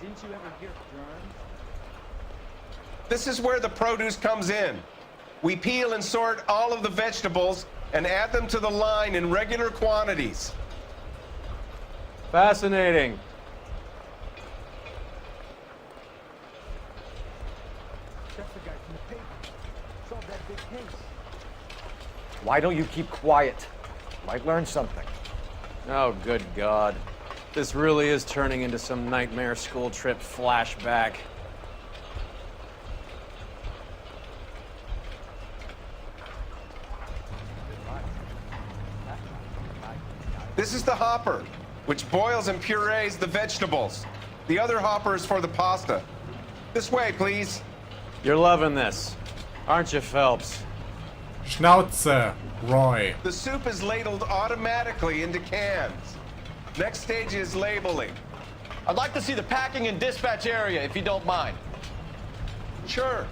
Didn't you ever hear germs? This is where the produce comes in. We peel and sort all of the vegetables and add them to the line in regular quantities. Fascinating. That's the guy from the paper. Solved that big case. Why don't you keep quiet? Might learn something. Oh, good God. This really is turning into some nightmare school trip flashback. This is the hopper, which boils and purees the vegetables. The other hopper is for the pasta. This way, please. You're loving this, aren't you, Phelps? Schnauze, Roy. The soup is ladled automatically into cans. Next stage is labeling. I'd like to see the packing and dispatch area, if you don't mind. Sure.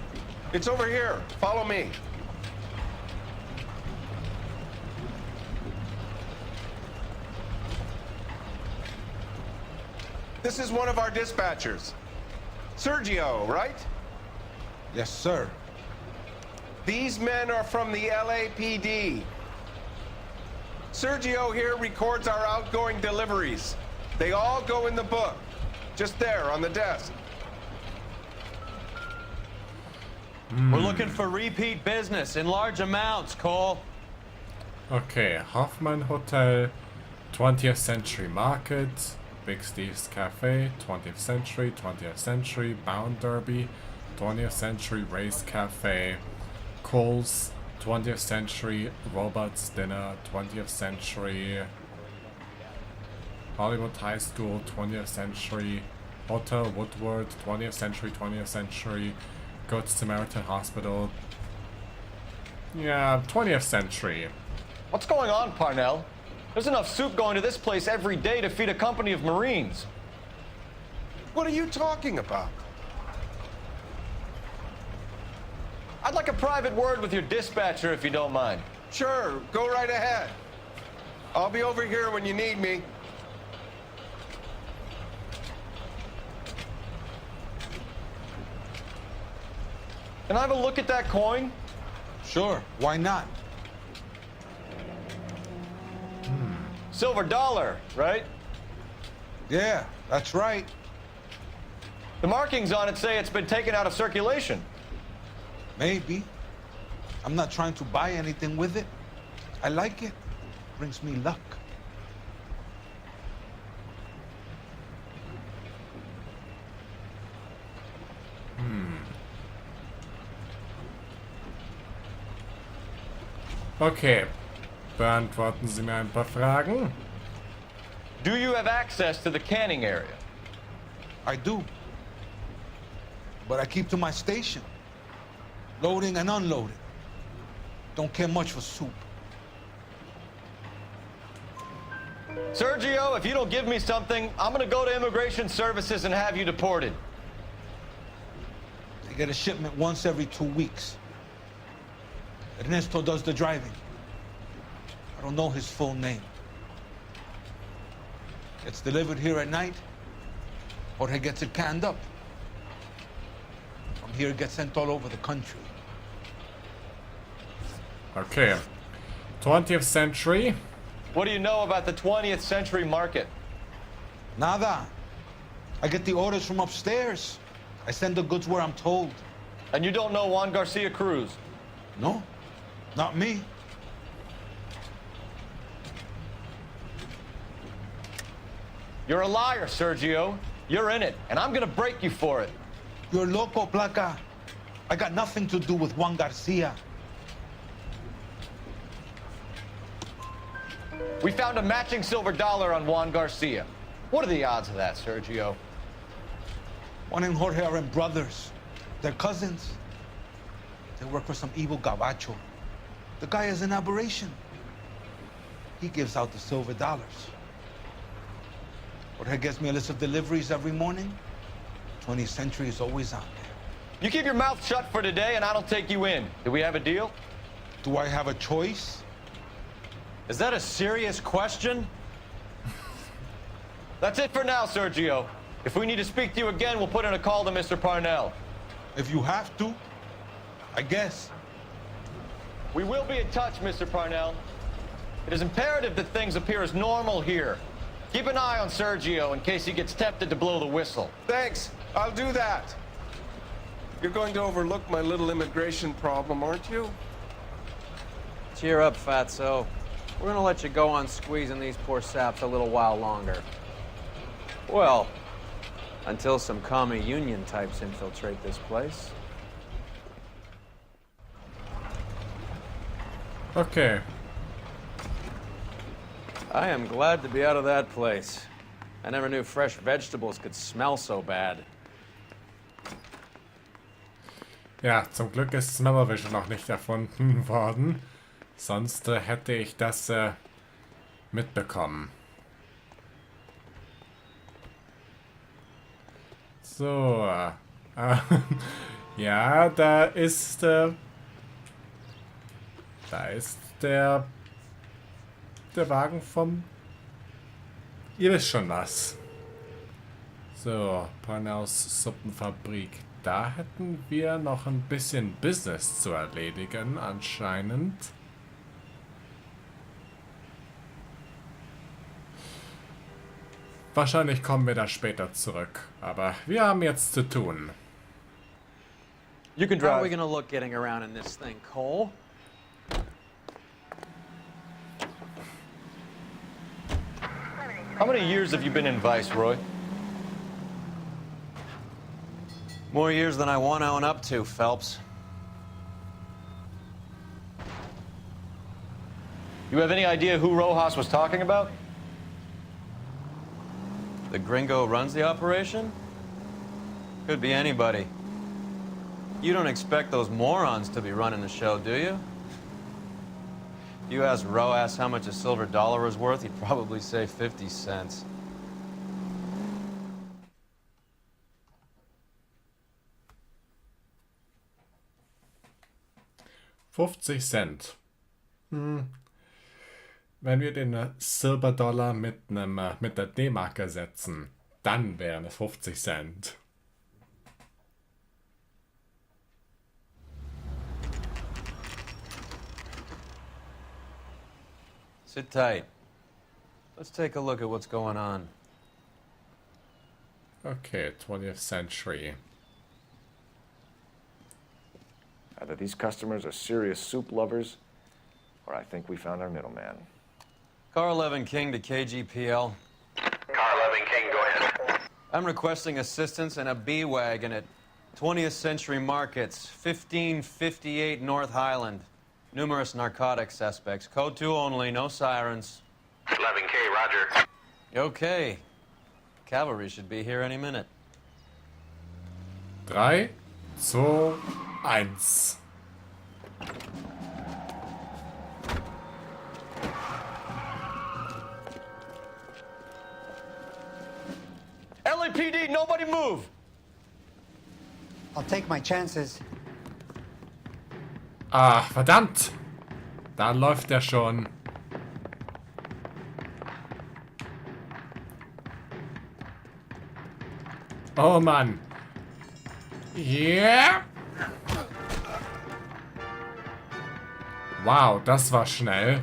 It's over here. Follow me. This is one of our dispatchers. Sergio, right? Yes, sir. These men are from the LAPD. Sergio here records our outgoing deliveries. They all go in the book, just there on the desk. We're looking for repeat business in large amounts, Cole. Okay, Hoffman Hotel, 20th Century Market, Big Steve's Cafe, 20th Century, Bound Derby, 20th Century Race Cafe, Cole's, 20th Century, Robert's Dinner, 20th Century, Hollywood High School, 20th Century, Hotel Woodward, 20th Century, Good Samaritan Hospital. Yeah, 20th Century. What's going on, Parnell? There's enough soup going to this place every day to feed a company of Marines. What are you talking about? I'd like a private word with your dispatcher, if you don't mind. Sure, go right ahead. I'll be over here when you need me. Can I have a look at that coin? Sure, why not? Silver dollar, right? Yeah, that's right. The markings on it say it's been taken out of circulation. Maybe. I'm not trying to buy anything with it. I like it. Brings me luck. Okay, beantworten Sie mir ein paar Fragen. Do you have access to the canning area? I do. But I keep to my station. Loading and unloading. Don't care much for soup. Sergio, if you don't give me something, I'm gonna go to Immigration Services and have you deported. They get a shipment once every 2 weeks. Ernesto does the driving. I don't know his full name. Gets delivered here at night, Jorge gets it canned up. From here, it gets sent all over the country. Okay, 20th Century. What do you know about the 20th century market? Nada. I get the orders from upstairs. I send the goods where I'm told. And you don't know Juan Garcia Cruz? No, not me. You're a liar, Sergio. You're in it, and I'm gonna break you for it. You're loco, Placa. I got nothing to do with Juan Garcia. We found a matching silver dollar on Juan Garcia. What are the odds of that, Sergio? Juan and Jorge are brothers. They're cousins. They work for some evil gabacho. The guy is an aberration. He gives out the silver dollars. Jorge gets me a list of deliveries every morning. 20th Century is always on there. You keep your mouth shut for today, and I don't take you in. Do we have a deal? Do I have a choice? Is that a serious question? That's it for now, Sergio. If we need to speak to you again, we'll put in a call to Mr. Parnell. If you have to, I guess. We will be in touch, Mr. Parnell. It is imperative that things appear as normal here. Keep an eye on Sergio in case he gets tempted to blow the whistle. Thanks. I'll do that. You're going to overlook my little immigration problem, aren't you? Cheer up, fatso. We're gonna let you go on squeezing these poor saps a little while longer. Well, until some commie union types infiltrate this place. Okay. I am glad to be out of that place. I never knew fresh vegetables could smell so bad. Ja, zum Glück ist Smell-O-Vision noch nicht erfunden worden. Sonst hätte ich das mitbekommen. So. Ja, da ist der Wagen vom... Ihr wisst schon was. So, Parnells Suppenfabrik. Da hätten wir noch ein bisschen Business zu erledigen, anscheinend. Wahrscheinlich kommen wir da später zurück, aber wir haben jetzt zu tun. You can How are we drive. gonna look getting around in this thing, Cole? How many years have you been in Viceroy? More years than I want to own up to, Phelps. You have any idea who Rojas was talking about? The gringo runs the operation? Could be anybody. You don't expect those morons to be running the show, do you? You ask Rojas how much a silver dollar is worth, he'd probably say 50 cents. $50. Wenn wir den Silberdollar mit der D-Mark ersetzen, dann wären es 50 Cent. Sit tight. Let's take a look at what's going on. Okay, 20th century. Either these customers are serious soup lovers, or I think we found our middleman. Car 11 King to KGPL. Car 11 King, go ahead. I'm requesting assistance in a B-Wagon at 20th Century Markets, 1558 North Highland. Numerous narcotic suspects. Code 2 only, no sirens. 11K, roger. Okay. Cavalry should be here any minute. 3, 2, 1. LAPD, nobody move! I'll take my chances. Ah, verdammt! Da läuft er schon. Oh Mann. Yeah. Wow, das war schnell.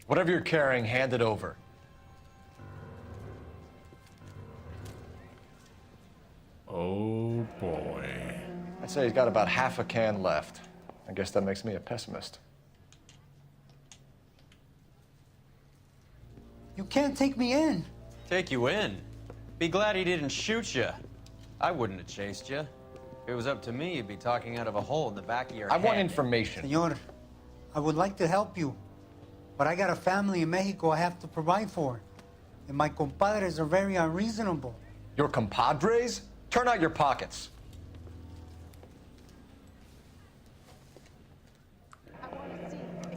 Whatever you're carrying, hand it over. Oh boy. I'd say he's got about half a can left. I guess that makes me a pessimist. You can't take me in. Take you in. Be glad he didn't shoot you. I wouldn't have chased you. If it was up to me, you'd be talking out of a hole in the back of your I head. want information. Senor, I would like to help you, but I got a family in Mexico I have to provide for. And my compadres are very unreasonable. Your compadres? Turn out your pockets.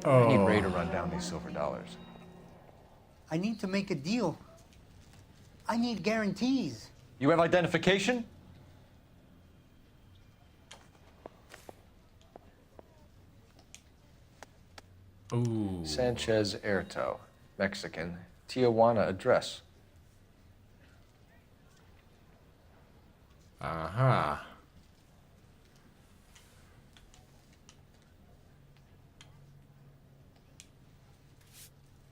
I need Ray to run down these silver dollars. I need to make a deal. I need guarantees. You have identification? Ooh. Sanchez Erto, Mexican, Tijuana address. Aha.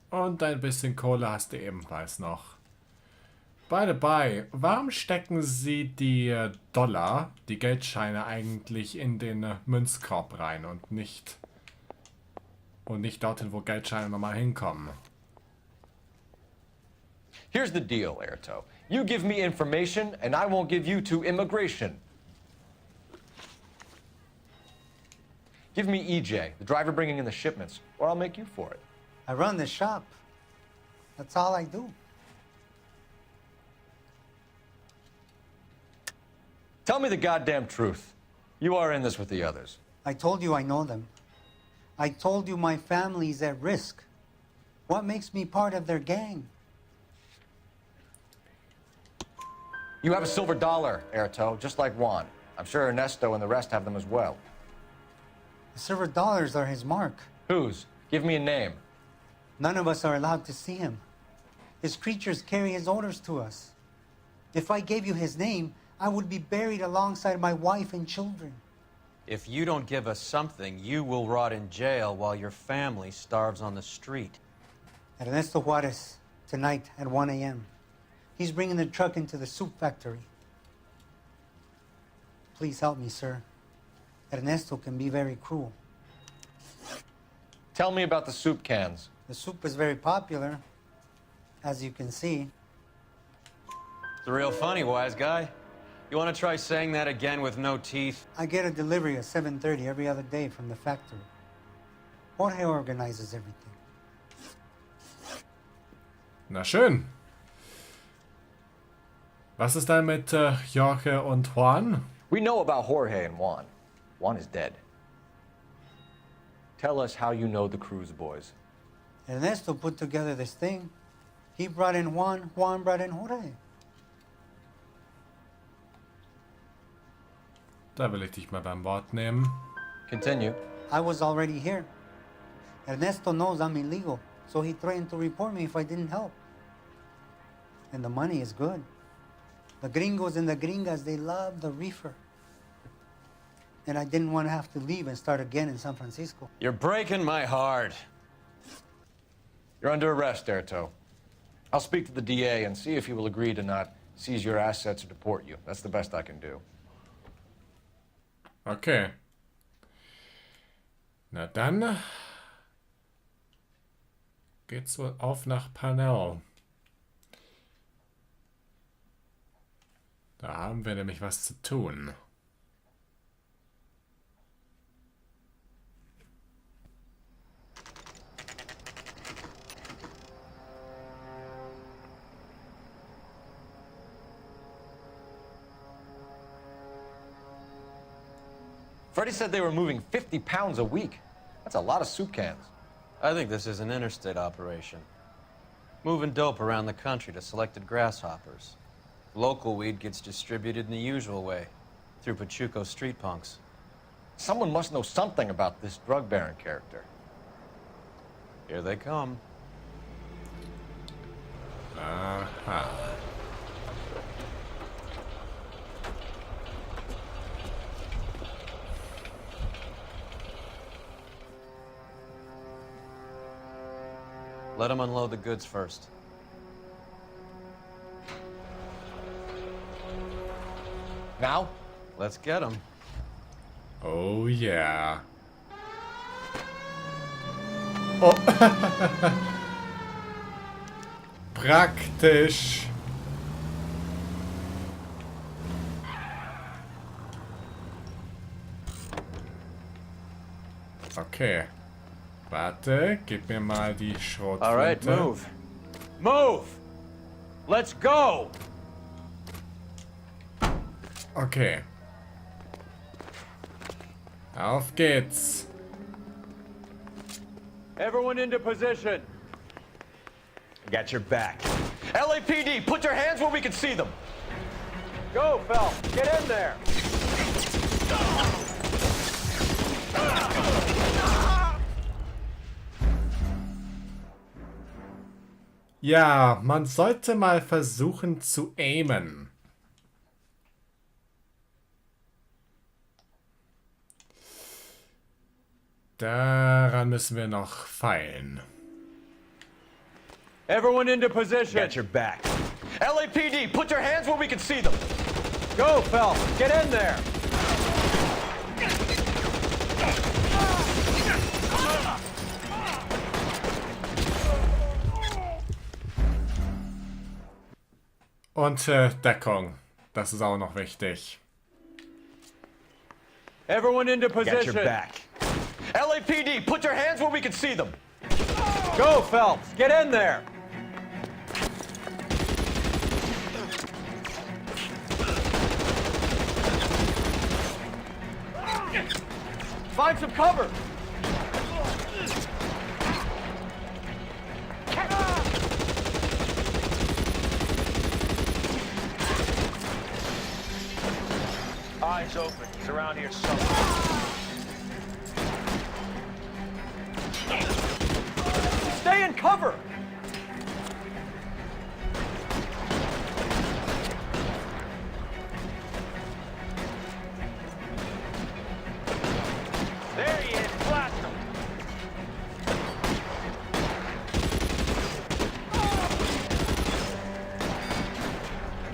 Und ein bisschen Kohle hast du ebenfalls noch. By the by, warum stecken Sie die Dollar, die Geldscheine eigentlich in den Münzkorb rein und nicht dorthin, wo Geldscheine normal hinkommen? Here's the deal, Erto. You give me information, and I won't give you to immigration. Give me EJ, the driver bringing in the shipments, or I'll make you for it. I run the shop. That's all I do. Tell me the goddamn truth. You are in this with the others. I told you I know them. I told you my family's at risk. What makes me part of their gang? You have a silver dollar, Erto, just like Juan. I'm sure Ernesto and the rest have them as well. The silver dollars are his mark. Whose? Give me a name. None of us are allowed to see him. His creatures carry his orders to us. If I gave you his name, I would be buried alongside my wife and children. If you don't give us something, you will rot in jail while your family starves on the street. Ernesto Juarez, tonight at 1 a.m. He's bringing the truck into the soup factory. Please help me, sir. Ernesto can be very cruel. Tell me about the soup cans. The soup is very popular, as you can see. It's real funny, wise guy. You want to try saying that again with no teeth? I get a delivery at 7:30 every other day from the factory. Jorge organizes everything. Na schön. Was ist dann mit Jorge und Juan? We know about Jorge and Juan. Juan is dead. Tell us how you know the Cruz boys. Ernesto put together this thing. He brought in Juan, Juan brought in Jorge. Da will ich dich mal beim Wort nehmen. Continue. I was already here. Ernesto knows I'm illegal, so he threatened to report me if I didn't help. And the money is good. The gringos and the gringas, they love the reefer. And I didn't want to have to leave and start again in San Francisco. You're breaking my heart. You're under arrest, Erto. I'll speak to the DA and see if he will agree to not seize your assets or deport you. That's the best I can do. Okay. Na dann geht's wohl auf nach Panel. Da haben wir nämlich was zu tun. Freddie said they were moving 50 pounds a week. That's a lot of soup cans. I think this is an interstate operation. Moving dope around the country to selected grasshoppers. Local weed gets distributed in the usual way, through Pachuco street punks. Someone must know something about this drug baron character. Here they come. Aha. Let them unload the goods first. Now? Let's get them. Oh yeah. Oh. Praktisch. Okay. Warte, gib mir mal die Schrotflinte. All right, move. Move! Let's go! Okay. Auf geht's. Everyone into position. Got your back. LAPD, put your hands where we can see them. Go, Phelps. Get in there. Ja, man sollte mal versuchen zu aimen. Daran müssen wir noch feilen. Everyone into position. Got your back. LAPD, put your hands where we can see them. Go, Phelps. Get in there. Und Deckung. Das ist auch noch wichtig. Everyone into Got position. your back. LAPD, put your hands where we can see them. Go, Phelps. Get in there. Find some cover. Eyes open. He's around here somewhere. Stay in cover. There he is. Blast him.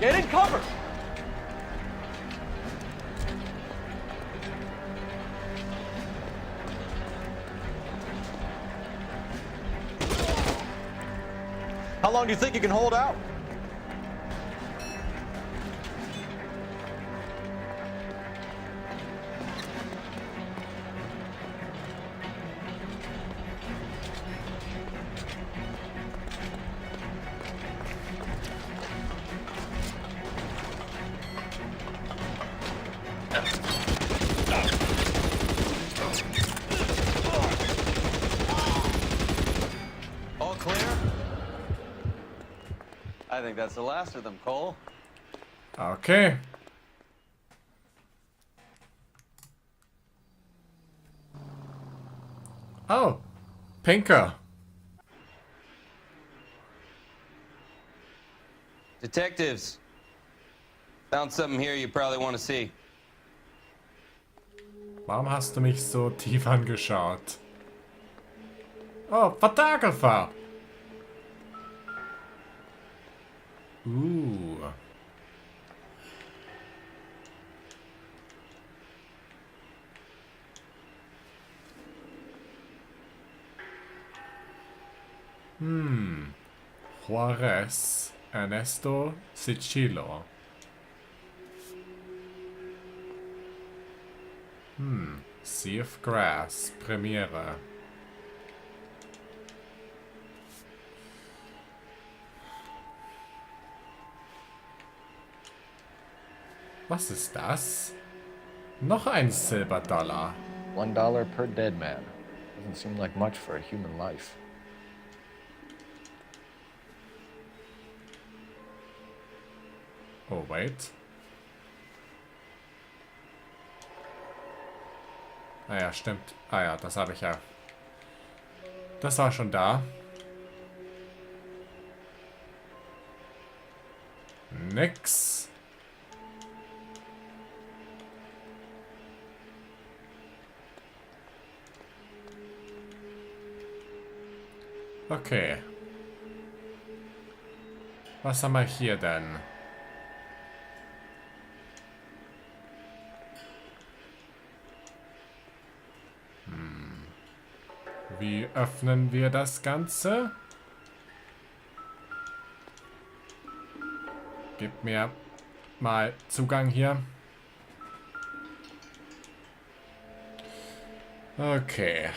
Get in cover. How long do you think you can hold out? All clear? I think that's the last of them, Cole. Okay. Oh, Pinker. Detectives, found something here you probably want to see. Warum hast du mich so tief angeschaut? Oh, Verdagefer. Juarez, Ernesto Sicilo. Sea of Grass, Premiere. Was ist das? Noch ein Silberdollar. $1 per dead man. Doesn't seem like much for a human life. Oh, wait. Ah ja, stimmt. Ah ja, das habe ich ja. Das war schon da. Nix. Okay. Was haben wir hier denn? Wie öffnen wir das Ganze? Gib mir mal Zugang hier. Okay.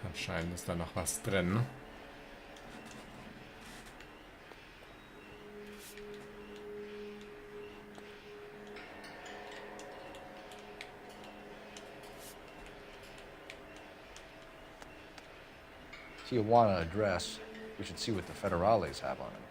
Anscheinend ist da noch was drin. Tijuana address. We should see what the federales have on it.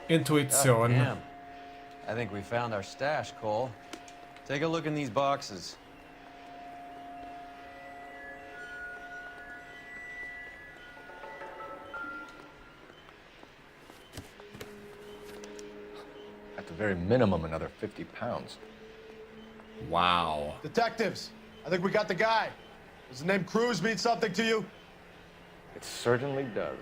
Intuition. Damn. I think we found our stash, Cole. Take a look in these boxes. very minimum, another 50 pounds. Wow. Detectives, I think we got the guy. Does the name Cruz mean something to you? It certainly does.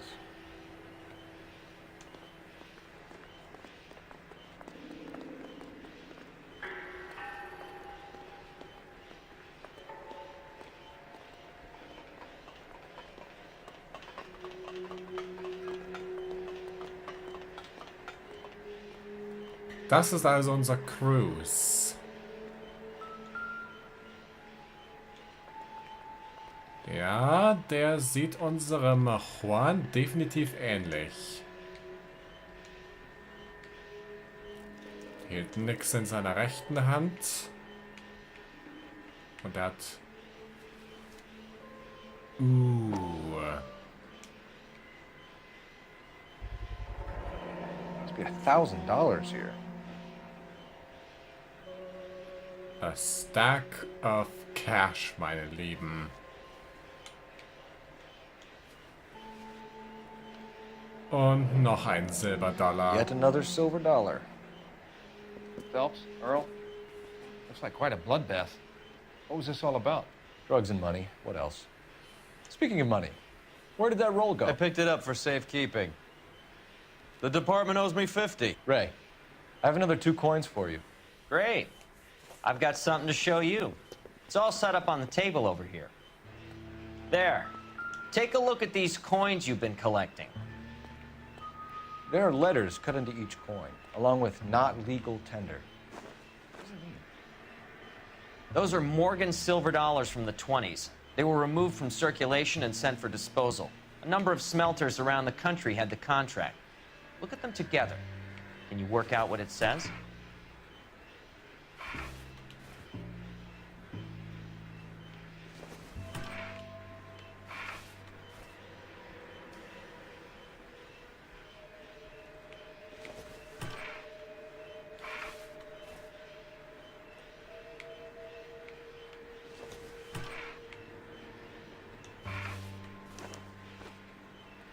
Das ist also unser Cruise. Ja, der sieht unserem Juan definitiv ähnlich. Hielt nix in seiner rechten Hand. Und er hat... Must be $1,000 here. A stack of cash, meine Lieben. Und noch ein Silberdollar. Yet another silver dollar. Phelps, Earl, looks like quite a bloodbath. What was this all about? Drugs and money. What else? Speaking of money, where did that roll go? I picked it up for safekeeping. The department owes me 50. Ray, I have another 2 coins for you. Great. I've got something to show you. It's all set up on the table over here. There. Take a look at these coins you've been collecting. There are letters cut into each coin, along with not legal tender. Those are Morgan silver dollars from the 20s. They were removed from circulation and sent for disposal. A number of smelters around the country had the contract. Look at them together. Can you work out what it says?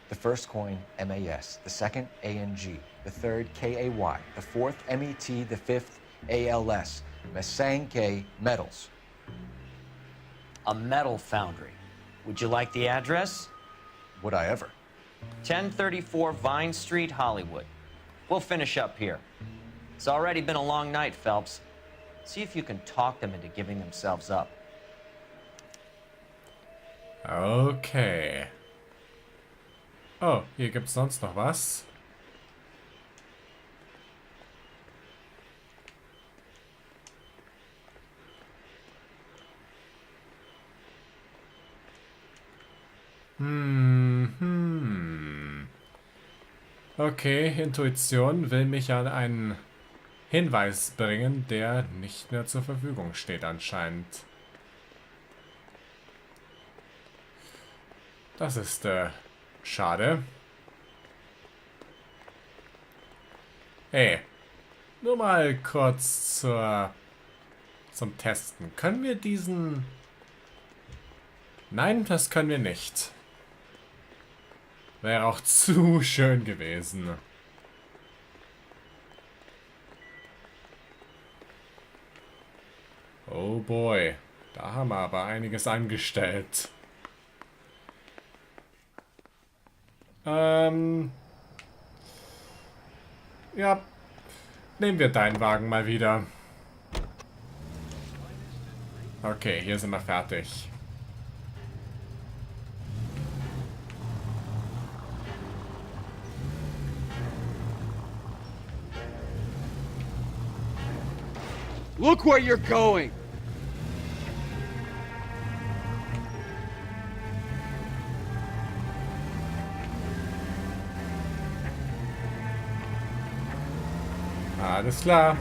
The first coin, MAS. The second, ANG. The third, KAY. The fourth, MET. The fifth, ALS. Masanke Metals. A metal foundry. Would you like the address? Would I ever? 1034 Vine Street, Hollywood. We'll finish up here. It's already been a long night, Phelps. See if you can talk them into giving themselves up. Okay. Oh, hier gibt's sonst noch was. Okay, Intuition will mich an einen Hinweis bringen, der nicht mehr zur Verfügung steht anscheinend. Das ist schade. Hey, nur mal kurz zum Testen. Können wir diesen... Nein, das können wir nicht. Wäre auch zu schön gewesen. Oh boy, da haben wir aber einiges angestellt. Ja, nehmen wir deinen Wagen mal wieder. Okay, hier sind wir fertig. Look where you're going! Alles klar.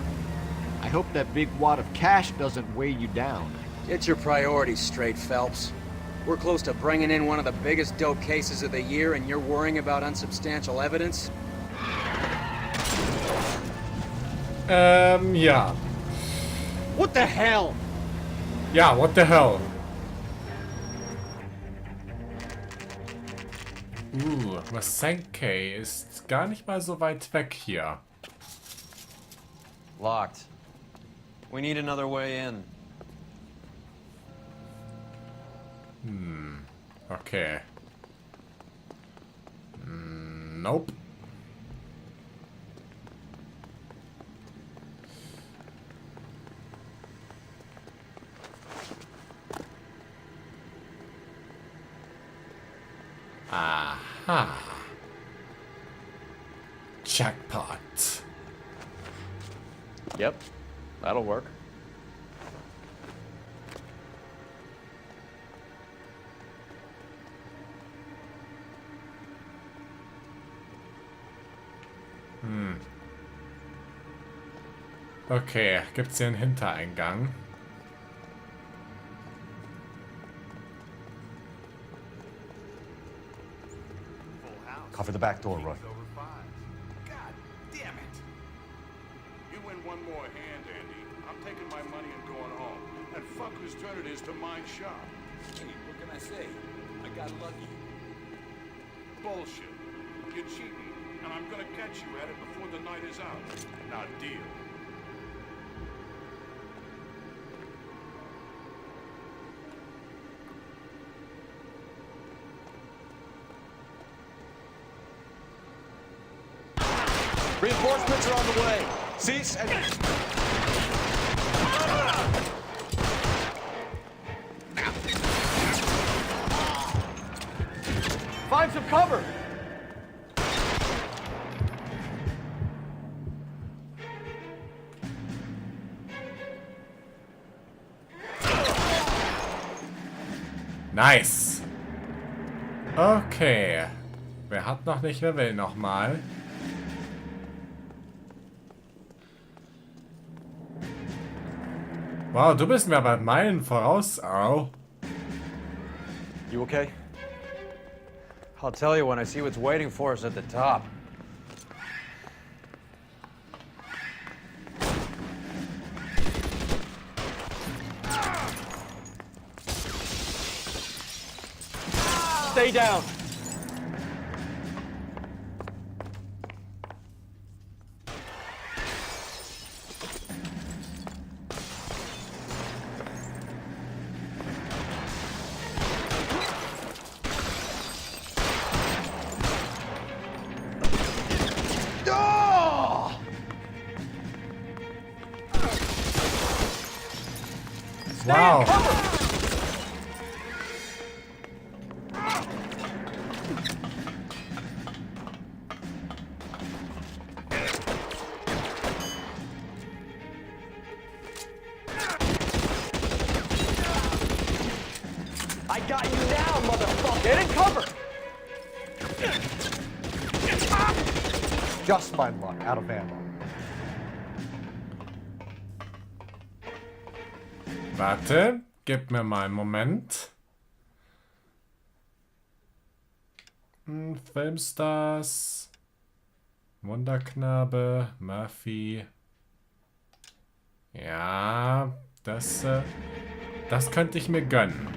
I hope that big wad of cash doesn't weigh you down. Get your priorities straight, Phelps. We're close to bringing in one of the biggest dope cases of the year, and you're worrying about unsubstantial evidence? Ja. What the hell? Ja, what the hell? Masanke ist gar nicht mal so weit weg hier. Locked. We need another way in. Okay. Nope. Aha. Jackpot. Yep, that'll work. Okay, gibt's hier einen Hintereingang? Cover the back door, Roy. God damn it! You win one more hand, Andy. I'm taking my money and going home. And fuck whose turn it is to mind shop. Hey, what can I say? I got lucky. Bullshit. You're cheating, and I'm gonna catch you at it before the night is out. Now deal. Reinforcements are on the way. Cease and... Find some cover! Nice. Okay. Wer hat noch nicht, wer will noch mal? Wow, du bist mir aber Meilen voraus, Earl. You okay? I'll tell you when I see what's waiting for us at the top. Stay down. Wow. I got you now, motherfucker! Get in cover! Just my luck, out of ammo. Warte, gib mir mal einen Moment. Filmstars. Wunderknabe, Murphy. Ja, das könnte ich mir gönnen.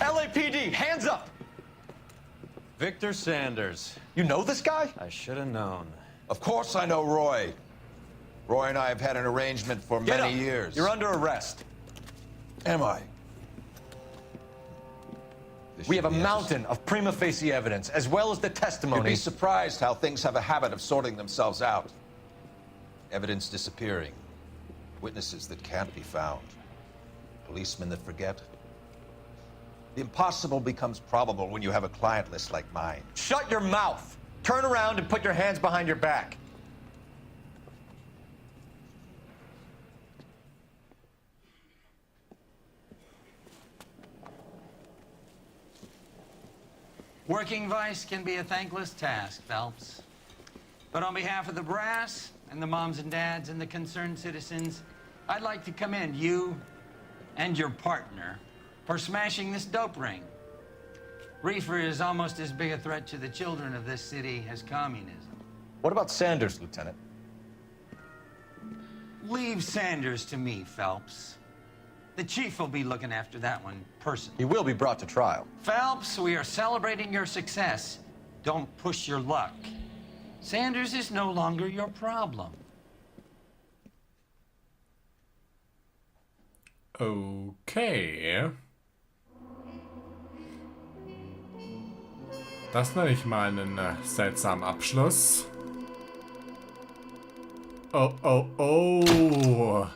LAPD, hands up! Victor Sanders. You know this guy? I should have known. Of course I know Roy. Roy and I have had an arrangement for Get many up. years. You're under arrest. Am I? We have a mountain of prima facie evidence, as well as the testimony. You'd be surprised how things have a habit of sorting themselves out. Evidence disappearing. Witnesses that can't be found. Policemen that forget. The impossible becomes probable when you have a client list like mine. Shut your mouth! Turn around and put your hands behind your back. Working vice can be a thankless task, Phelps. But on behalf of the brass and the moms and dads and the concerned citizens, I'd like to commend you and your partner for smashing this dope ring. Reefer is almost as big a threat to the children of this city as communism. What about Sanders, Lieutenant? Leave Sanders to me, Phelps. The chief will be looking after that one personally. He will be brought to trial. Phelps, we are celebrating your success. Don't push your luck. Sanders is no longer your problem. Okay. Das nenne ich mal einen seltsamen Abschluss. Oh, oh, oh.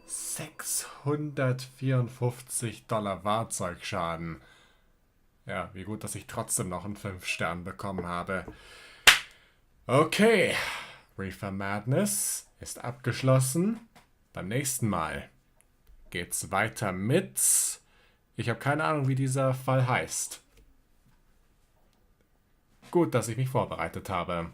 $654 Fahrzeugschaden. Ja, wie gut, dass ich trotzdem noch einen 5-Stern bekommen habe. Okay. Reefer Madness ist abgeschlossen. Beim nächsten Mal geht's weiter mit... Ich habe keine Ahnung, wie dieser Fall heißt. Gut, dass ich mich vorbereitet habe.